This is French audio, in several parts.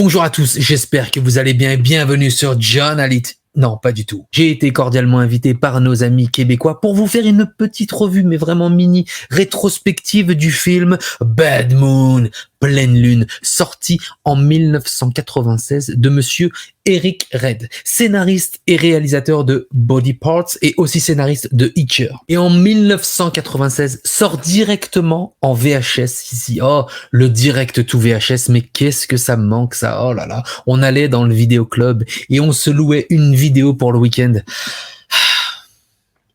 Bonjour à tous, j'espère que vous allez bien et bienvenue sur John Alit. Non, pas du tout. J'ai été cordialement invité par nos amis québécois pour vous faire une petite revue, mais vraiment mini, rétrospective du film Bad Moon, Pleine Lune, sorti en 1996 de monsieur Eric Red, scénariste et réalisateur de Body Parts et aussi scénariste de Hitcher. Et en 1996, sort directement en VHS ici. Oh, le direct to VHS, mais qu'est-ce que ça me manque ça. Oh là là, on allait dans le vidéoclub et on se louait une vidéo pour le week-end.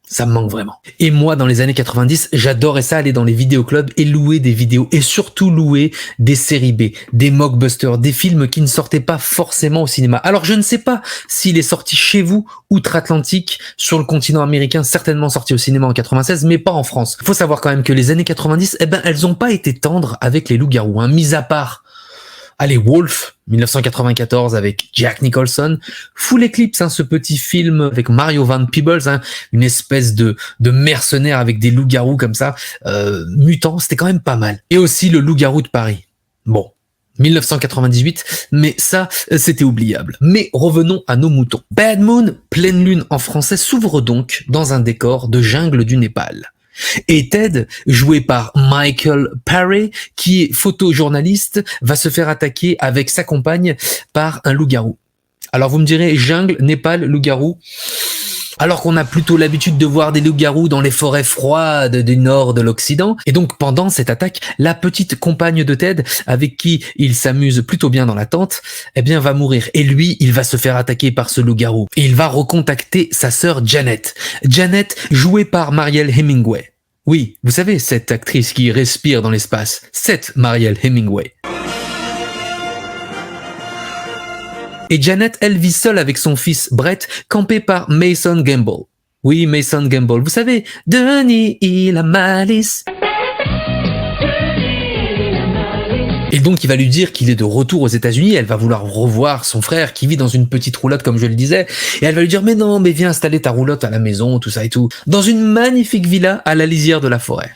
Ça me manque vraiment. Et moi, dans les années 90, j'adorais ça, aller dans les vidéoclubs et louer des vidéos. Et surtout louer des séries B, des mockbusters, des films qui ne sortaient pas forcément au cinéma. Alors, je ne sais pas s'il est sorti chez vous, outre-Atlantique, sur le continent américain, certainement sorti au cinéma en 96, mais pas en France. Faut savoir quand même que les années 90, elles n'ont pas été tendres avec les loups-garous, hein, mis à part... Allez, Wolf, 1994 avec Jack Nicholson, Full Eclipse, hein, ce petit film avec Mario Van Peebles, hein, une espèce de mercenaire avec des loups-garous comme ça, mutants, c'était quand même pas mal. Et aussi le loup-garou de Paris. Bon, 1998, mais ça, c'était oubliable. Mais revenons à nos moutons. Bad Moon, Pleine Lune en français, s'ouvre donc dans un décor de jungle du Népal. Et Ted, joué par Michael Paré, qui est photojournaliste, va se faire attaquer avec sa compagne par un loup-garou. Alors vous me direz, jungle, Népal, loup-garou. Alors qu'on a plutôt l'habitude de voir des loups-garous dans les forêts froides du nord de l'Occident. Et donc pendant cette attaque, la petite compagne de Ted, avec qui il s'amuse plutôt bien dans la tente, va mourir. Et lui, il va se faire attaquer par ce loup-garou. Et il va recontacter sa sœur Janet. Janet, jouée par Mariel Hemingway. Oui, vous savez, cette actrice qui respire dans l'espace. Cette Mariel Hemingway. Et Janet, elle vit seule avec son fils Brett, campé par Mason Gamble. Oui, Mason Gamble. Vous savez, Denis, il a malice. Et donc, il va lui dire qu'il est de retour aux États-Unis. Elle va vouloir revoir son frère qui vit dans une petite roulotte, comme je le disais. Et elle va lui dire, mais non, mais viens installer ta roulotte à la maison, tout ça et tout. Dans une magnifique villa à la lisière de la forêt.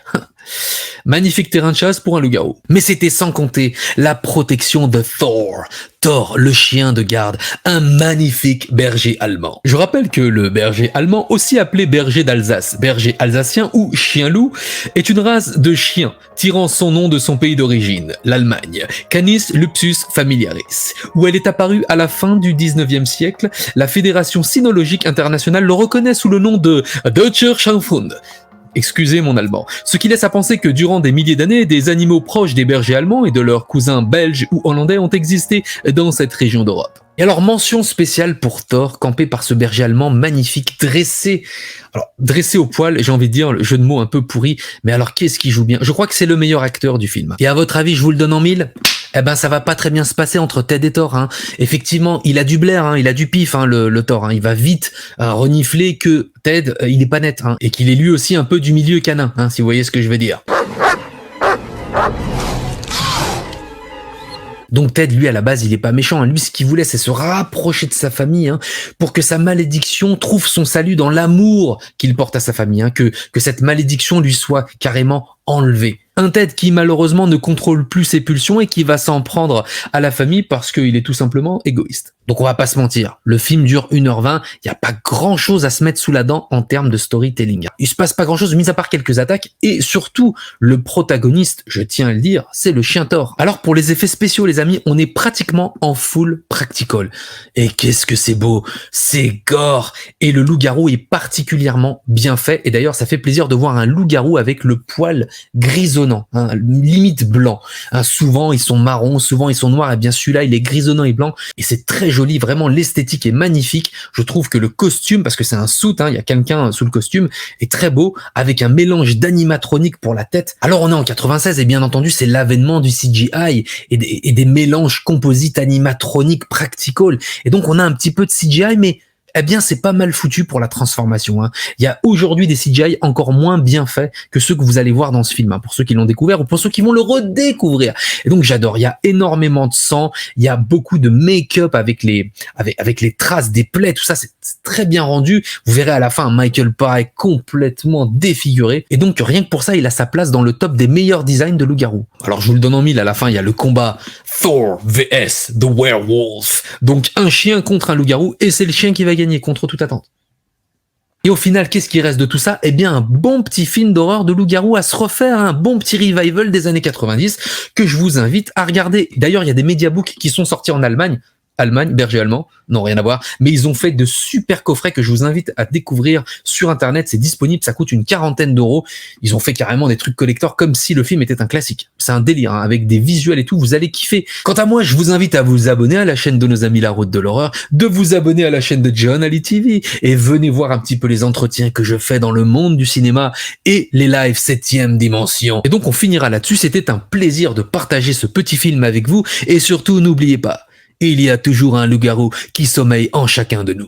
Magnifique terrain de chasse pour un loup-garou. Mais c'était sans compter la protection de Thor. Thor, le chien de garde, un magnifique berger allemand. Je rappelle que le berger allemand, aussi appelé berger d'Alsace, berger alsacien ou chien-loup, est une race de chiens tirant son nom de son pays d'origine, l'Allemagne, Canis Lupus Familiaris, où elle est apparue à la fin du 19e siècle. La Fédération cynologique internationale le reconnaît sous le nom de Deutscher Schafhund. Excusez mon allemand. Ce qui laisse à penser que durant des milliers d'années, des animaux proches des bergers allemands et de leurs cousins belges ou hollandais ont existé dans cette région d'Europe. Et alors, mention spéciale pour Thor, campé par ce berger allemand magnifique, dressé. Alors, dressé au poil, j'ai envie de dire, le jeu de mots un peu pourri, mais alors qu'est-ce qu'il joue bien? Je crois que c'est le meilleur acteur du film. Et à votre avis, je vous le donne en mille? Ça va pas très bien se passer entre Ted et Thor, hein. Effectivement, il a du blaire, hein, il a du pif, hein, le Thor, hein. Il va vite renifler que Ted, il est pas net, hein, et qu'il est lui aussi un peu du milieu canin, hein, si vous voyez ce que je veux dire. Donc Ted, lui, à la base, il est pas méchant, hein. Lui, ce qu'il voulait, c'est se rapprocher de sa famille, hein, pour que sa malédiction trouve son salut dans l'amour qu'il porte à sa famille, hein, que cette malédiction lui soit carrément enlevée. Un Ted qui malheureusement ne contrôle plus ses pulsions et qui va s'en prendre à la famille parce qu'il est tout simplement égoïste. Donc on va pas se mentir, le film dure 1h20, il n'y a pas grand chose à se mettre sous la dent en termes de storytelling. Il se passe pas grand chose, mis à part quelques attaques, et surtout, le protagoniste, je tiens à le dire, c'est le chien Thor. Alors pour les effets spéciaux les amis, on est pratiquement en full practical. Et qu'est-ce que c'est beau, c'est gore, et le loup-garou est particulièrement bien fait, et d'ailleurs ça fait plaisir de voir un loup-garou avec le poil grisonnant, hein, limite blanc. Hein, souvent ils sont marrons, souvent ils sont noirs, et bien celui-là il est grisonnant et blanc, et c'est très joli, vraiment l'esthétique est magnifique. Je trouve que le costume, parce que c'est un suit, hein, il y a quelqu'un sous le costume, est très beau, avec un mélange d'animatronique pour la tête. Alors on est en 96 et bien entendu c'est l'avènement du CGI et des mélanges composites animatroniques practical, et donc on a un petit peu de CGI, mais c'est pas mal foutu pour la transformation, hein. Il y a aujourd'hui des CGI encore moins bien faits que ceux que vous allez voir dans ce film, hein, pour ceux qui l'ont découvert ou pour ceux qui vont le redécouvrir. Et donc j'adore, il y a énormément de sang, il y a beaucoup de make-up avec les traces des plaies, tout ça, c'est très bien rendu. Vous verrez à la fin un Michael Paré complètement défiguré. Et donc rien que pour ça, il a sa place dans le top des meilleurs designs de loup-garou. Alors je vous le donne en mille, à la fin, il y a le combat Thor vs The Werewolf. Donc un chien contre un loup-garou, et c'est le chien qui va gagner contre toute attente. Et au final, qu'est-ce qui reste de tout ça? Eh bien, un bon petit film d'horreur de loup-garou à se refaire, un bon petit revival des années 90 que je vous invite à regarder. D'ailleurs, il y a des mediabooks qui sont sortis en Allemagne, berger allemand, non rien à voir, mais ils ont fait de super coffrets que je vous invite à découvrir sur internet, c'est disponible, ça coûte une 40aine d'euros, ils ont fait carrément des trucs collector comme si le film était un classique, c'est un délire, hein, avec des visuels et tout, vous allez kiffer. Quant à moi, je vous invite à vous abonner à la chaîne de nos amis La Route de l'Horreur, de vous abonner à la chaîne de John Ali TV, et venez voir un petit peu les entretiens que je fais dans le monde du cinéma et les lives 7ème dimension. Et donc on finira là-dessus, c'était un plaisir de partager ce petit film avec vous, et surtout n'oubliez pas, il y a toujours un loup-garou qui sommeille en chacun de nous.